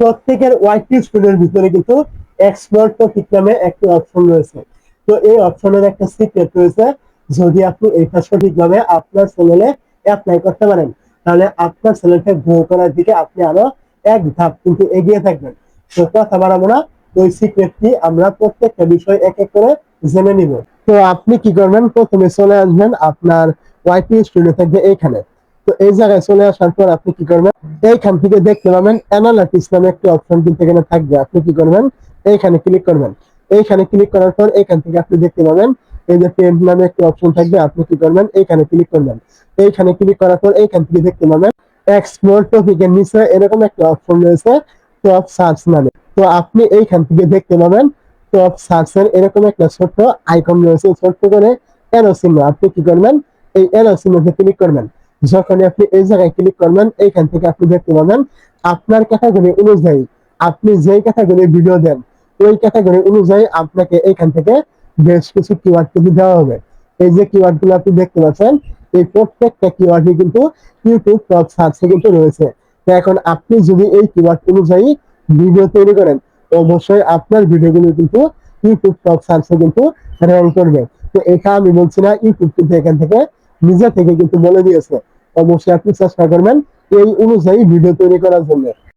প্রত্যেকের ওয়াইটি স্টুডেন্টের ভিতরে কিন্তু এক্সপ্লোর টপিক নামে একটি অপশন রয়েছে। তো এই অপশনের একটা সিক্রেট রয়েছে। যদি আপনি এইটা সঠিকভাবে আপনার চ্যানেলে অ্যাপ্লাই করতে পারেন, তাহলে আপনার চ্যানেলকে গ্রো করার দিকে আপনি আরো এক ধাপ কিন্তু এগিয়ে থাকবেন। তো কথা বাড়াবো না, ওই সিক্রেটটি আমরা প্রত্যেকটা বিষয় এক এক করে জেনে নিব। তো আপনি কি করবেন, প্রথমে চলে আসবেন আপনার ওয়াইটি স্টুডিও থাকবে এইখানে। তো এই জায়গায় চলে আসার পর আপনি কি করবেন, এইখান থেকে দেখতে পাবেন অ্যানালিটিক্স নামে একটা অপশন কিন্তু এখানে থাকবে। আপনি কি করবেন, এইখানে ক্লিক করবেন। এইখানে ক্লিক করার পর এখান থেকে আপনি দেখতে পাবেন এই যে টেন্ট নামে একটা অপশন থাকবে। আপনি কি করবেন, এইখানে ক্লিক করবেন। এইখানে ক্লিক করার পর এইখান থেকে দেখতে পাবেন এক্সপ্লোর টপিকের নিচে এরকম একটা অপশন রয়েছে টপ সার্চ নামে। তো আপনি এইখান থেকে দেখতে পাবেন টপ সার্চের এরকম একটা ছোট্ট আইকন রয়েছে, ছোট্ট করে এরো চিহ্ন। আপনি কি করবেন, এই এরো চিহ্নতে ক্লিক করবেন। যখন আপনি এই জায়গায় ক্লিক করবেন, এইখান থেকে আপনি দেখতে পাবেন আপনার ক্যাটাগরি অনুযায়ী আপনি যেই ক্যাটাগরি ভিডিও দেন, ওই ক্যাটাগরি অনুযায়ী আপনাকে এইখান থেকে বেশ কিছু কিওয়ার্ড কিন্তু দেওয়া হবে। এই যে কিওয়ার্ড গুলো আপনি দেখতে পাচ্ছেন, এই প্রত্যেকটা কিওয়ার্ডই কিন্তু ইউটিউব টপ সার্চে কিন্তু রয়েছে। তো এখন আপনি যদি এই কিওয়ার্ড অনুযায়ী ভিডিও তৈরি করেন, অবশ্যই আপনার ভিডিওগুলো কিন্তু ইউটিউব টপ সার্চে কিন্তু র্যাঙ্ক করবে। তো এটা আমি বলছি না, ইউটিউব কিন্তু এখান থেকে নিজে থেকে কিন্তু বলে দিয়েছে। অবশ্যই আপনি চেষ্টা করবেন এই অনুযায়ী ভিডিও তৈরি করার জন্য।